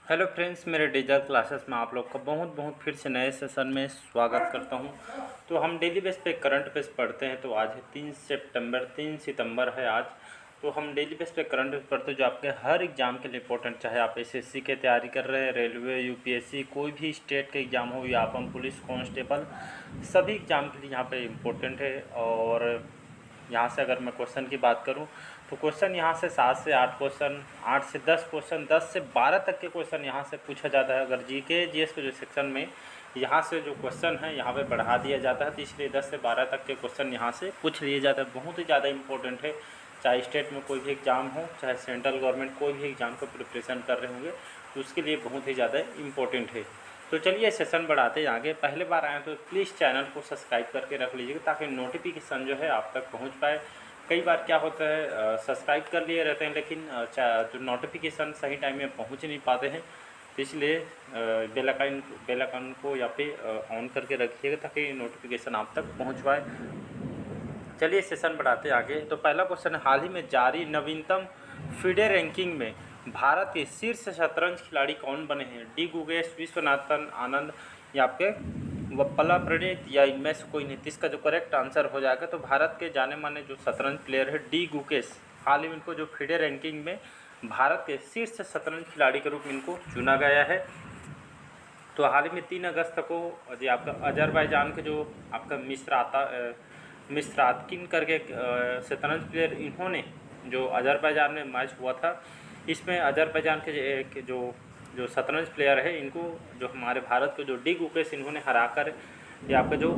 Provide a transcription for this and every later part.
Hello friends, मेरे digital classes में आप लोग का बहुत बहुत फिर से नए सेशन में स्वागत करता हूं। तो हम डेली बेस पे करंट अफेयर्स पढ़ते हैं। तो आज है 3 सितंबर है आज। तो हम डेली बेस पे करंट अफेयर्स पढ़ते हैं जो आपके हर एग्ज़ाम के लिए इंपॉर्टेंट, चाहे आप एसएससी की तैयारी कर रहे हैं, रेलवे, यूपीएससी, कोई भी स्टेट के एग्ज़ाम हो या आप पुलिस कांस्टेबल, सभी एग्ज़ाम के लिए यहाँ पे इम्पोर्टेंट है। और यहाँ से अगर मैं क्वेश्चन की बात करूँ तो क्वेश्चन यहाँ से 7 से 8 क्वेश्चन, 8 से 10 क्वेश्चन, 10 से 12 तक के क्वेश्चन यहाँ से पूछा जाता है। अगर जीके जीएस के जो सेक्शन में यहाँ से जो क्वेश्चन है यहाँ पे बढ़ा दिया जाता है, तो इसलिए 10 से 12 तक के क्वेश्चन यहाँ से पूछ लिए जाते हैं। बहुत ही ज़्यादा इंपॉर्टेंट है, चाहे स्टेट में कोई भी एग्ज़ाम हो, चाहे सेंट्रल गवर्नमेंट कोई भी एग्ज़ाम का प्रिपरेशन कर रहे होंगे तो उसके लिए बहुत ही ज़्यादा इम्पोर्टेंट है। तो चलिए सेशन बढ़ाते हैं आगे। पहले बार आए तो प्लीज़ चैनल को सब्सक्राइब करके रख लीजिएगा ताकि नोटिफिकेशन जो है आप तक पहुंच पाए। कई बार क्या होता है, सब्सक्राइब कर लिए रहते हैं लेकिन जो नोटिफिकेशन सही टाइम में पहुंच नहीं पाते हैं, तो इसलिए बेल आइकन को या पे ऑन करके रखिएगा ताकि नोटिफिकेशन आप तक पहुंच पाए। चलिए सेशन बढ़ाते आगे। तो पहला क्वेश्चन है, हाल ही में जारी नवीनतम फीडे रैंकिंग में भारत के शीर्ष शतरंज खिलाड़ी कौन बने हैं? डी गुगेश, विश्वनाथन आनंद या आपके वप्पला प्रणीत या इनमें से कोई नहीं? इसका जो करेक्ट आंसर हो जाएगा तो भारत के जाने माने जो शतरंज प्लेयर है डी गुकेश, हाल ही में इनको जो फीडे रैंकिंग में भारत के शीर्ष शतरंज खिलाड़ी के रूप में इनको चुना गया है। तो हाल ही में 3 अगस्त को जी आपका अजरबैजान के जो आपका मिस्रातकिन करके शतरंज प्लेयर, इन्होंने जो अजरबैजान में मैच हुआ था, इसमें अजरबैजान के जो जो शतरंज प्लेयर है इनको जो हमारे भारत के जो डी गुकेश, इन्होंने हराकर, ये आपका जो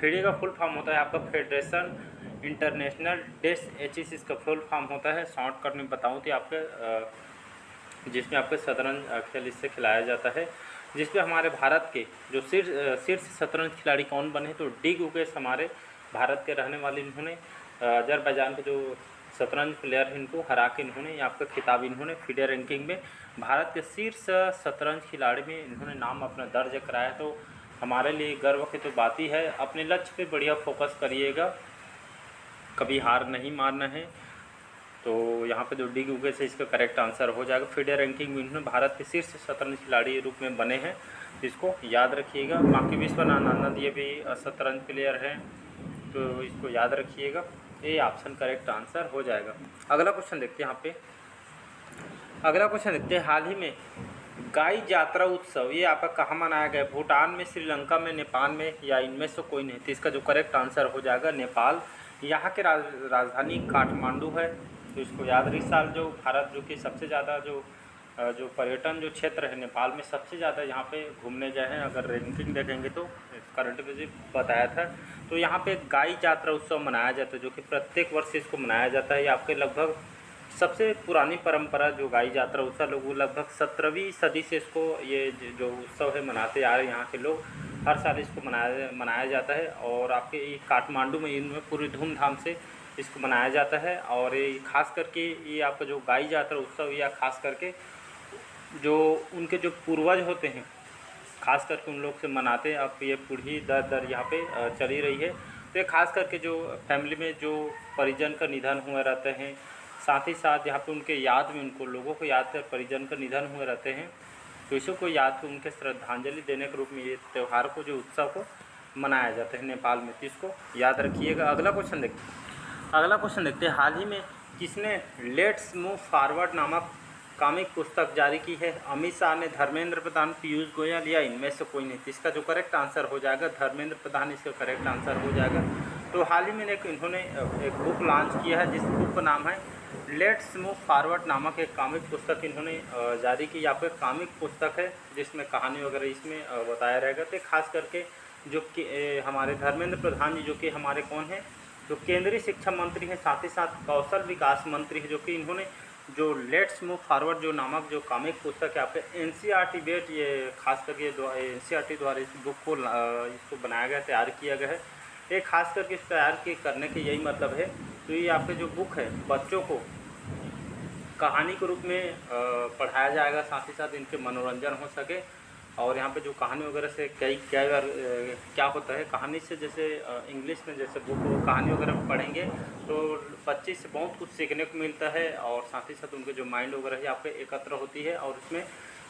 फीडे का फुल फॉर्म होता है आपका फेडरेशन इंटरनेशनल डेस एचिस, इसका फुल फॉर्म होता है। शॉर्टकट में बताऊँ तो आपके जिसमें आपके शतरंज खेल इससे खिलाया जाता है, जिसमें हमारे भारत के जो शीर्ष शतरंज खिलाड़ी कौन बने, तो डी गुकेश हमारे भारत के रहने वाले, इन्होंने अजरबैजान के जो शतरंज प्लेयर हैं इनको हरा के इन्होंने आपका खिताब, इन्होंने फीडे रैंकिंग में भारत के शीर्ष शतरंज खिलाड़ी में इन्होंने नाम अपना दर्ज कराया। तो हमारे लिए गर्व की तो बात ही है। अपने लक्ष्य पे बढ़िया फोकस करिएगा, कभी हार नहीं मानना है। तो यहाँ पे जो डी गुगेश है इसका करेक्ट आंसर हो जाएगा। फीडे रैंकिंग में इन्होंने भारत के शीर्ष शतरंज खिलाड़ी रूप में बने हैं, इसको याद रखिएगा। बाकी विश्वनाथन आनंद ये भी शतरंज प्लेयर हैं, तो इसको याद रखिएगा। ये ऑप्शन करेक्ट आंसर हो जाएगा। अगला क्वेश्चन देखते हैं यहाँ पे। अगला क्वेश्चन देखते हैं, हाल ही में गाई जात्रा उत्सव ये आपका कहाँ मनाया गया? भूटान में, श्रीलंका में, नेपाल में या इनमें से कोई नहीं? तो इसका जो करेक्ट आंसर हो जाएगा नेपाल। यहाँ के राजधानी काठमांडू है, तो इसको याद रही। साल जो भारत जो कि सबसे ज़्यादा जो पर्यटन जो क्षेत्र है नेपाल में, सबसे ज़्यादा यहाँ पे घूमने गए हैं। अगर रैंकिंग देखेंगे तो करंट में बताया था। तो यहाँ पे गाई जात्रा उत्सव मनाया जाता है जो कि प्रत्येक वर्ष इसको मनाया जाता है। ये आपके लगभग सबसे पुरानी परंपरा जो गाई जात्रा उत्सव लोग, वो लगभग 17वीं सदी से इसको ये जो उत्सव है मनाते आ रहे हैं। यहाँ के लोग हर साल इसको मनाया जाता है। और आपके ये काठमांडू में इनमें पूरी धूमधाम से इसको मनाया जाता है। और ये खास करके ये आपका जो गाई जात्रा उत्सव, या खास करके जो उनके जो पूर्वज होते हैं, खास करके उन लोग से मनाते हैं। अब ये पीढ़ी दर दर यहाँ पे चली रही है। तो ये खास करके जो फैमिली में जो परिजन का निधन हुए रहते हैं, साथ ही साथ यहाँ पे उनके याद में, उनको लोगों को याद कर परिजन का निधन हुए रहते हैं, तो इसी को याद कर उनके श्रद्धांजलि देने के रूप में ये त्यौहार को, जो उत्सव को मनाया जाता है नेपाल में। तो इसको याद रखिएगा। अगला क्वेश्चन देखते हैं, हाल ही में किसने लेट्स मूव फॉरवर्ड नामक कॉमिक पुस्तक जारी की है? अमित शाह ने, धर्मेंद्र प्रधान, पीयूष गोयल या इनमें से कोई नहीं? इसका जो करेक्ट आंसर हो जाएगा धर्मेंद्र प्रधान, इसका करेक्ट आंसर हो जाएगा। तो हाल ही में इन्होंने एक बुक लॉन्च किया है जिस बुक का नाम है लेट्स मूव फॉरवर्ड नामक एक कॉमिक पुस्तक इन्होंने जारी की। यहाँ पर कॉमिक पुस्तक है जिसमें कहानी वगैरह इसमें बताया रहेगा। तो खास करके जो कि हमारे धर्मेंद्र प्रधान जी, जो कि हमारे कौन है, जो केंद्रीय शिक्षा मंत्री हैं, साथ ही साथ कौशल विकास मंत्री हैं, जो कि इन्होंने जो लेट्स मूव फॉरवर्ड जो नामक जो कॉमिक पुस्तक है आपके एनसीईआरटी बेट, ये खास करके एनसीईआरटी द्वारा इस बुक को इसको बनाया गया, तैयार किया गया है। ये खास करके इस तैयार करने के यही मतलब है। तो ये आपके जो बुक है बच्चों को कहानी के रूप में पढ़ाया जाएगा, साथ ही साथ इनके मनोरंजन हो सके। और यहाँ पे जो कहानी वगैरह से कई बार क्या होता है, कहानी से जैसे इंग्लिश में जैसे बुक कहानी वगैरह पढ़ेंगे तो बच्चे से बहुत कुछ सीखने को मिलता है। और साथ ही साथ उनके जो माइंड वगैरह है आपके एकत्र होती है। और इसमें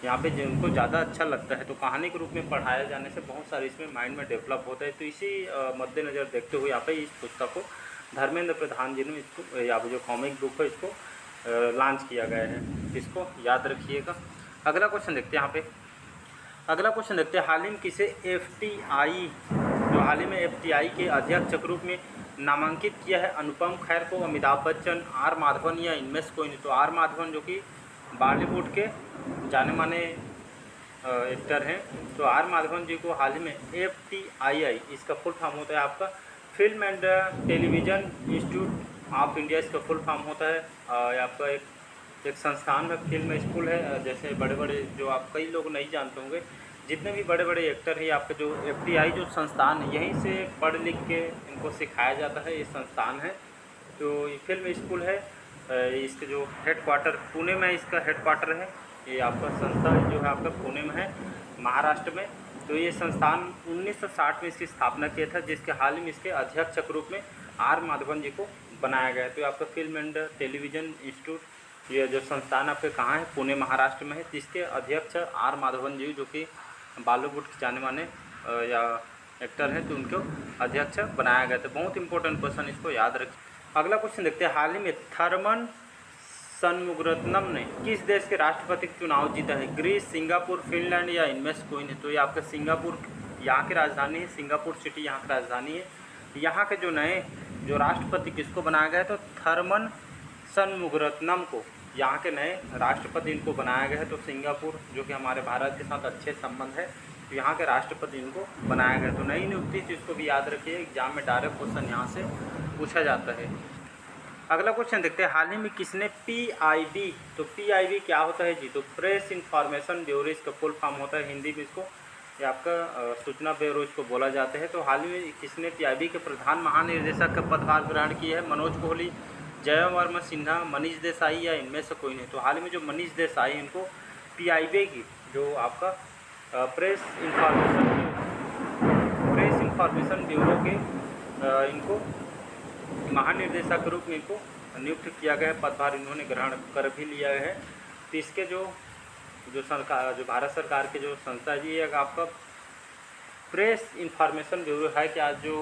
यहाँ पे जिनको ज़्यादा अच्छा लगता है तो कहानी के रूप में पढ़ाया जाने से बहुत सारे इसमें माइंड में डेवलप होता है। तो इसी मद्देनज़र देखते हुए यहाँ पे इस पुस्तक को धर्मेंद्र प्रधान जी ने इसको यहाँ पे जो कॉमिक बुक है इसको लॉन्च किया गया है, इसको याद रखिएगा। अगला क्वेश्चन देखते हैं यहाँ पे। अगला क्वेश्चन देखते हैं, हाल ही में किसे FTI जो हाल ही में FTI के अध्यक्ष के रूप में नामांकित किया है? अनुपम खेर को, अमिताभ बच्चन, आर माधवन या इनमें से कोई नहीं? तो आर माधवन जो कि बॉलीवुड के जाने माने एक्टर हैं, तो आर माधवन जी को हाल ही में FTII, इसका फुल फॉर्म होता है आपका film and television institute of India, इसका फुल फॉर्म होता है। आपका एक संस्थान है, फिल्म स्कूल है। जैसे बड़े बड़े जो आप कई लोग नहीं जानते होंगे, जितने भी बड़े बड़े एक्टर हैं आपका जो FTI जो संस्थान है, यहीं से पढ़ लिख के इनको सिखाया जाता है, ये संस्थान है। तो ये फिल्म स्कूल है, इसके जो हेडक्वार्टर पुणे में इसका हेडक्वार्टर है। ये आपका संस्था जो है आपका पुणे में है, महाराष्ट्र में। तो ये संस्थान 1960 में इसकी स्थापना किया था, जिसके हाल ही में इसके अध्यक्ष के रूप में आर माधवन जी को बनाया गया है। तो आपका फिल्म एंड टेलीविज़न इंस्टीट्यूट ये जो संस्थान आपके कहाँ है? पुणे महाराष्ट्र में है। जिसके अध्यक्ष आर माधवन जी जो कि बॉलीवुड के जाने माने या एक्टर हैं, तो उनको अध्यक्ष बनाया गया था। बहुत इंपॉर्टेंट क्वेश्चन, इसको याद रखिए। अगला क्वेश्चन देखते हैं, हाल ही में थर्मन शनमुगरत्नम ने किस देश के राष्ट्रपति का चुनाव जीता है? ग्रीस, सिंगापुर, फिनलैंड या इनमें से कोई नहीं? तो ये आपका सिंगापुर यहाँ की राजधानी है, सिंगापुर सिटी यहाँ की राजधानी है। यहाँ के जो नए जो राष्ट्रपति किसको बनाया गया है? तो थर्मन शनमुगरत्नम को यहाँ के नए राष्ट्रपति इनको बनाया गया है। तो सिंगापुर जो कि हमारे भारत के साथ अच्छे संबंध है, तो यहाँ के राष्ट्रपति इनको बनाया गया। तो नई नियुक्ति जिसको भी याद रखिए, एग्जाम में डायरेक्ट क्वेश्चन यहाँ से पूछा जाता है। अगला क्वेश्चन देखते हैं, हाल ही में किसने PIB, तो PIB क्या होता है जी? तो प्रेस इंफॉर्मेशन ब्यूरो, इसका फुल फॉर्म होता है हिंदी में इसको, ये आपका सूचना ब्यूरो इसको बोला जाता है। तो हाल ही में किसने PIB के प्रधान महानिर्देशक का पदभार ग्रहण किया है? मनोज कोहली, जय वर्मा सिन्हा, मनीष देसाई या इनमें से कोई नहीं? तो हाल ही में जो मनीष देसाई इनको PIB की जो आपका प्रेस इंफॉर्मेशन ब्यूरो के इनको महानिर्देशक के रूप में इनको नियुक्त किया गया है, पदभार इन्होंने ग्रहण कर भी लिया है। तो इसके जो सरकार जो भारत सरकार के जो संस्था जी है आपका प्रेस इंफॉर्मेशन ब्यूरो है कि आज जो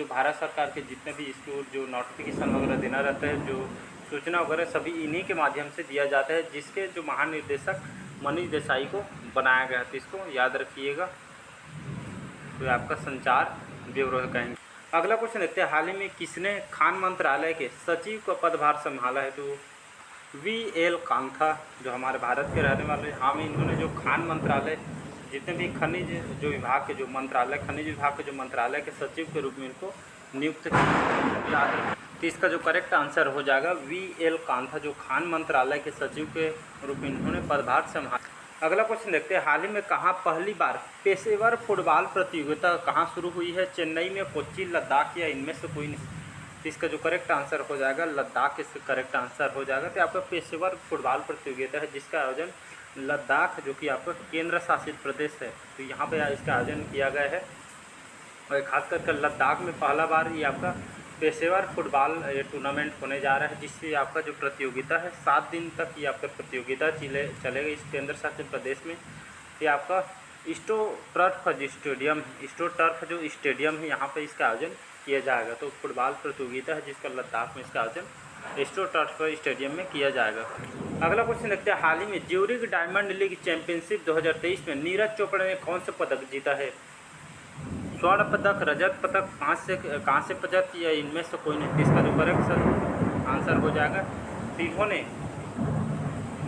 भारत सरकार के जितने भी इसको जो नोटिफिकेशन वगैरह देना रहता है, जो सूचना वगैरह सभी इन्हीं के माध्यम से दिया जाता है, जिसके जो महानिर्देशक मनीष देसाई को बनाया गया है। तो इसको याद रखिएगा। तो ये आपका संचार ब्यूरो कहेंगे। अगला क्वेश्चन देखते हैं, हाल ही में किसने खान मंत्रालय के सचिव का पदभार संभाला है? तो VL कांथा जो हमारे भारत के रहने वाले, हाँ में इन्होंने जो खान मंत्रालय जितने भी खनिज जो विभाग के जो मंत्रालय खनिज विभाग के जो मंत्रालय के सचिव के रूप में इनको नियुक्त किया। तो इसका जो करेक्ट आंसर हो जाएगा VL कांथा, जो खान मंत्रालय के सचिव के रूप में इन्होंने पदभार संभाला। अगला क्वेश्चन देखते हैं, हाल ही में कहाँ पहली बार पेशेवर फुटबॉल प्रतियोगिता कहाँ शुरू हुई है? चेन्नई में, कोच्चि, लद्दाख या इनमें से कोई नहीं? तो इसका जो करेक्ट आंसर हो जाएगा लद्दाख, इसका करेक्ट आंसर हो जाएगा। तो आपका पेशेवर फुटबॉल प्रतियोगिता है जिसका आयोजन लद्दाख जो कि आपका केंद्र शासित प्रदेश है, तो यहाँ पे इसका आयोजन किया गया है। और खास करके लद्दाख में पहला बार ये आपका पेशेवर फुटबॉल ये टूर्नामेंट होने जा रहा है, जिससे आपका जो प्रतियोगिता है 7 दिन तक ये आपका प्रतियोगिता चलेगा इस केंद्र शासित प्रदेश में। ये आपका स्टो टर्फ जो स्टेडियम है यहाँ पे इसका आयोजन किया जाएगा। तो फुटबॉल प्रतियोगिता है जिसका लद्दाख में इसका आयोजन स्टो टर्फ स्टेडियम में किया जाएगा। अगला क्वेश्चन देखते हैं, हाल ही में ज्यूरिख डायमंड लीग चैंपियनशिप 2023 में नीरज चोपड़ा ने कौन सा पदक जीता है? स्वर्ण पदक, रजत पदक, कांस्य पदक या इनमें से कोई नहीं? इसका जो करेक्ट आंसर हो जाएगा इन्होंने,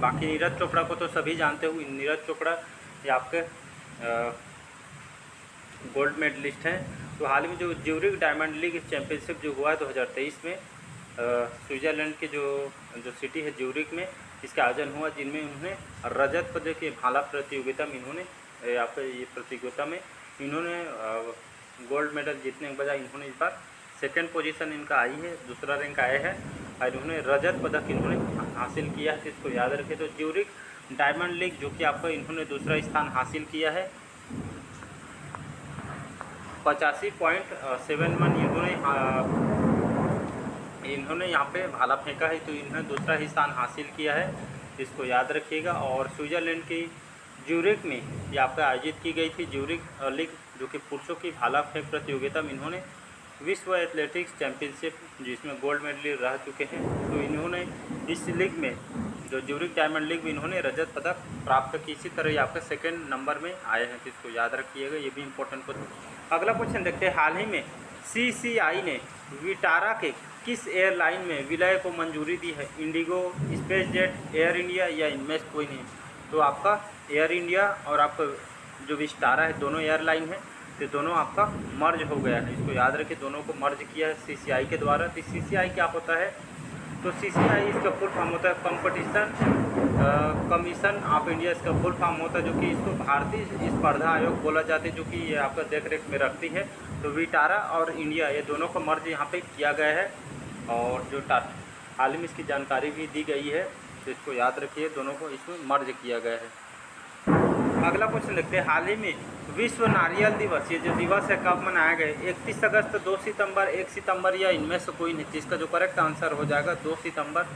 बाकी नीरज चोपड़ा को तो सभी जानते हो, नीरज चोपड़ा ये आपके गोल्ड मेडलिस्ट हैं। तो हाल ही में जो ज्यूरिख डायमंड लीग चैंपियनशिप जो हुआ है 2023 में स्विट्ज़रलैंड के जो सिटी है ज्यूरिख में इसका आयोजन हुआ, जिनमें उन्होंने रजत पदक के भाला प्रतियोगिता में इन्होंने आपके ये प्रतियोगिता में इन्होंने गोल्ड मेडल जीतने के बजाय इन्होंने इस बार सेकंड पोजीशन इनका आई है, दूसरा रैंक आया है और इन्होंने रजत पदक इन्होंने हासिल किया है। इसको याद रखें। तो ज्यूरिख डायमंड लीग जो कि आपका इन्होंने दूसरा स्थान हासिल किया है, 85.71 इन्होंने यहाँ पे भाला फेंका है, तो इन्होंने दूसरा ही स्थान हासिल किया है। इसको याद रखिएगा। और स्विट्ज़रलैंड की ज्यूरिख में ये आपका आयोजित की गई थी ज्यूरिख लीग, जो कि पुरुषों की भाला फेंक प्रतियोगिता में इन्होंने विश्व एथलेटिक्स चैंपियनशिप जिसमें गोल्ड मेडल रह चुके हैं, तो इन्होंने इस लीग में जो ज्यूरिख डायमंड लीग में इन्होंने रजत पदक प्राप्त की। इसी तरह ये आपका सेकंड नंबर में आए हैं, तो इसको याद रखिएगा, ये भी इंपॉर्टेंट क्वेश्चन। अगला क्वेश्चन देखते हैं, हाल ही में CCI ने विटारा के किस एयरलाइन में विलय को मंजूरी दी है? Indigo, space jet, air India या इनमें से कोई नहीं? तो आपका एयर इंडिया और आपका जो विस्टारा है दोनों एयरलाइन है, तो दोनों आपका मर्ज हो गया है, इसको याद रखिए, दोनों को मर्ज किया है CCI के द्वारा। तो CCI क्या होता है? तो CCI इसका फुल फॉर्म होता है कंपटीशन कमीशन ऑफ इंडिया, इसका फुल फॉर्म होता है, जो कि इसको भारतीय स्पर्धा आयोग बोला जाता है, जो कि ये आपका देख रेख में रखती है। तो विटारा और इंडिया ये दोनों का मर्ज यहाँ पे किया गया है, और जो हाल ही में इसकी जानकारी भी दी गई है, तो इसको याद रखिए, दोनों को इसमें मर्ज किया गया है। अगला क्वेश्चन देखते हैं, हाल ही में विश्व नारियल दिवस, ये जो दिवस है कब मनाया गया? 31 अगस्त, 2 सितंबर, 1 सितंबर या इनमें से कोई नहीं? जिसका जो करेक्ट आंसर हो जाएगा 2 सितंबर।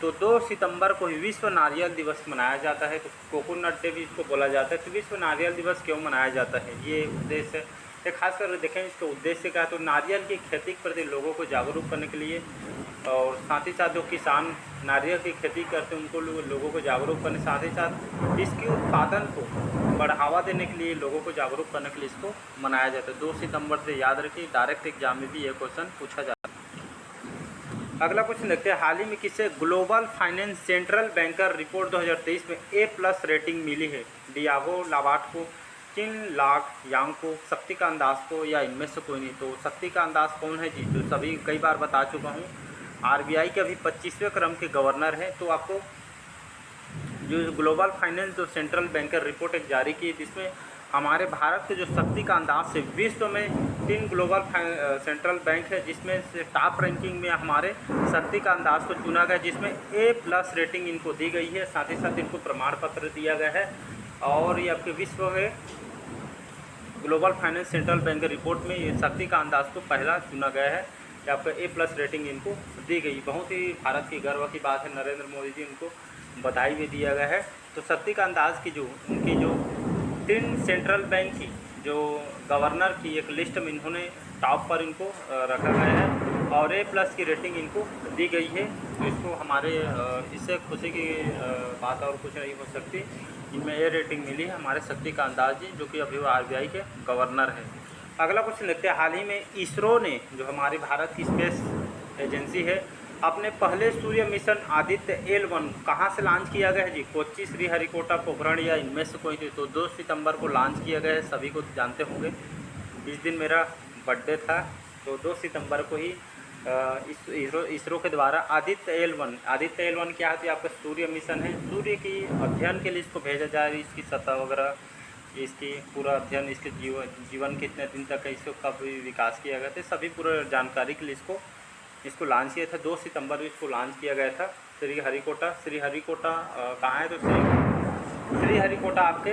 तो 2 सितंबर को ही विश्व नारियल दिवस मनाया जाता है। तो कोकोनट डे भी इसको बोला जाता है। तो विश्व नारियल दिवस क्यों मनाया जाता है? ये उद्देश्य है, खासकर देखें इसका उद्देश्य क्या है, तो नारियल की खेती के प्रति लोगों को जागरूक करने के लिए, और साथ ही साथ जो किसान नारियल की खेती करते हैं उनको लोगों को जागरूक करने, साथ ही साथ इसके उत्पादन को बढ़ावा देने के लिए, लोगों को जागरूक करने के लिए इसको मनाया जाता है। 2 सितंबर से याद रखिए, डायरेक्ट एग्जाम में भी ये क्वेश्चन पूछा जाता है। अगला क्वेश्चन देखते हैं, हाल ही में किसे global finance central banker report 2023 में A+ रेटिंग मिली है? डियागो लावाट को, चिन लाक यांग को, शक्तिकांत दास को या इनमें से कोई नहीं? तो शक्तिकांत दास कौन है जी? तो सभी कई बार बता चुका हूँ, RBI के अभी 25वें क्रम के गवर्नर हैं। तो आपको जो ग्लोबल फाइनेंस जो सेंट्रल बैंकर रिपोर्ट एक जारी की, जिसमें हमारे भारत के जो शक्तिकांत दास है, विश्व में 3 ग्लोबल सेंट्रल बैंक है, जिसमें से टॉप रैंकिंग में हमारे शक्तिकांत दास को चुना गया, जिसमें A+ रेटिंग इनको दी गई है, साथ ही साथ इनको प्रमाण पत्र दिया गया है। और ये आपके विश्व में global finance central banker report में ये शक्तिकांत दास को पहला चुना गया है, कि आपका A+ रेटिंग इनको दी गई। बहुत ही भारत की गर्व की बात है, नरेंद्र मोदी जी उनको बधाई भी दिया गया है। तो शक्तिकांत दास की उनकी जो 3 सेंट्रल बैंक की जो गवर्नर की एक लिस्ट में इन्होंने टॉप पर इनको रखा गया है, और A+ की रेटिंग इनको दी गई है। तो इसको हमारे इससे खुशी की बात और कुछ नहीं हो सकती, इनमें A रेटिंग मिली है हमारे शक्तिकांत दास जी, जो कि अभी वो RBI के गवर्नर हैं। अगला क्वेश्चन देखते हैं, हाल ही में इसरो ने, जो हमारी भारत की स्पेस एजेंसी है, अपने पहले सूर्य मिशन आदित्य L1 कहाँ से लॉन्च किया गया है जी? कोच्चि, श्रीहरिकोटा, पोखरण या इनमें से कोई? तो 2 सितंबर को लॉन्च किया गया है, सभी को जानते होंगे, इस दिन मेरा बर्थडे था। तो 2 सितंबर को ही इसरो के द्वारा आदित्य L1 क्या है? तो आपका सूर्य मिशन है, सूर्य की अध्ययन के लिए इसको भेजा जा रही है, इसकी सतह वगैरह, इसकी पूरा अध्ययन, इसके जीवन कितने दिन तक है, इसको कब विकास किया गया था, सभी पूरा जानकारी के लिए इसको लॉन्च किया था। 2 सितंबर को इसको लॉन्च किया गया था। श्रीहरिकोटा कहाँ है? तो श्रीहरिकोटा आपके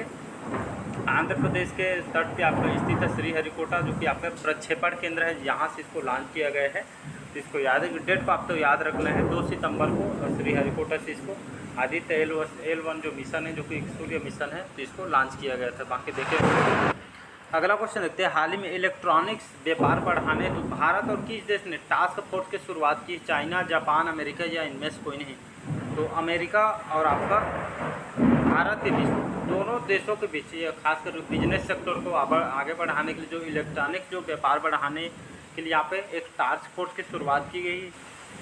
आंध्र प्रदेश के तट पे आपका स्थित है श्रीहरिकोटा, जो कि आपका प्रक्षेपण केंद्र है, यहाँ से इसको लॉन्च किया गया है। तो इसको याद है, डेट को आपको याद रखना है, 2 सितंबर को श्रीहरिकोटा से इसको आदित्य L1 जो मिशन है, जो कि एक सूर्य मिशन है, तो इसको लॉन्च किया गया था। बाकी देखिए, अगला क्वेश्चन देखते हैं, हाल ही में इलेक्ट्रॉनिक्स व्यापार बढ़ाने तो भारत और किस देश ने टास्क फोर्स की शुरुआत की? चाइना, जापान, अमेरिका या इनमें से कोई नहीं? तो अमेरिका और आपका भारत के बीच, दोनों देशों के बीच, ये खासकर बिजनेस सेक्टर को आगे बढ़ाने के लिए, जो इलेक्ट्रॉनिक जो व्यापार बढ़ाने के लिए यहाँ पे एक टास्क फोर्स की शुरुआत की गई।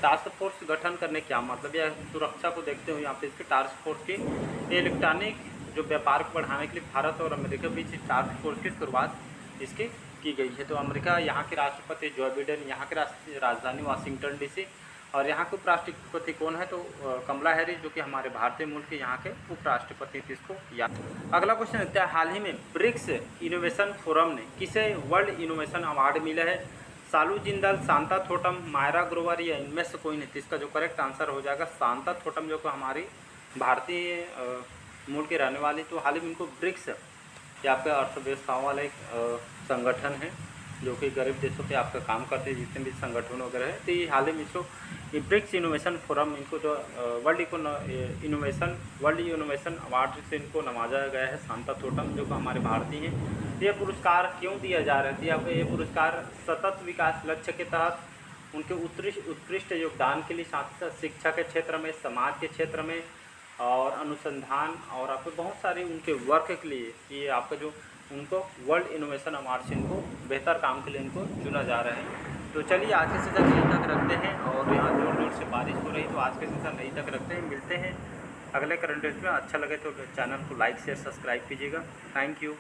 टास्क फोर्स गठन करने क्या मतलब, या सुरक्षा को देखते हुए यहाँ पे इसके टास्क फोर्स की इलेक्ट्रॉनिक जो व्यापार को बढ़ाने के लिए भारत और अमेरिका के बीच टास्क फोर्स की शुरुआत इसकी की गई है। तो अमेरिका, यहाँ के राष्ट्रपति जो बिडेन, यहाँ के राजधानी वाशिंगटन DC, और यहाँ के उपराष्ट्रपति कौन है? तो कमला हैरिस, जो कि हमारे भारतीय मूल के यहाँ के उपराष्ट्रपति थे, इसको याद। अगला क्वेश्चन देखते हैं, हाल ही में ब्रिक्स इनोवेशन फोरम ने किसे वर्ल्ड इनोवेशन अवार्ड मिला है? सालू जिंदाल, शांता थोटम, मायरा ग्रोवर या इनमें से कोई नहीं? इसका जो करेक्ट आंसर हो जाएगा शांता थोटम, जो कि हमारी भारतीय मूल के रहने वाली। तो हाल ही में इनको ब्रिक्स, ये आपका अर्थव्यवस्थाओं वाला एक संगठन है, जो कि गरीब देशों पे आपका काम करते हैं, जितने भी संगठन वगैरह है, तो ये हाल ही में इसको ये ब्रिक्स इनोवेशन फोरम इनको जो वर्ल्ड इनोवेशन अवार्ड से इनको नवाजा गया है, शांता थोटम जो कि हमारे भारतीय हैं। ये पुरस्कार क्यों दिया जा रहा है? ये पुरस्कार सतत विकास लक्ष्य के तहत उनके उत्कृष्ट योगदान के लिए, साथ ही साथ शिक्षा के क्षेत्र में, समाज के क्षेत्र में और अनुसंधान और आपको बहुत सारे उनके वर्क के लिए ये आपका जो उनको वर्ल्ड इनोवेशन अवार्ड से इनको बेहतर काम के लिए इनको चुना जा रहा है। तो चलिए आज के सेशन यहीं तक रखते हैं, और यहाँ ज़ोर ज़ोर से बारिश हो रही, तो आज के सेशन यहीं तक रखते हैं। मिलते हैं अगले करंट अफेयर्स में। अच्छा लगे तो चैनल को लाइक शेयर सब्सक्राइब कीजिएगा। Thank you.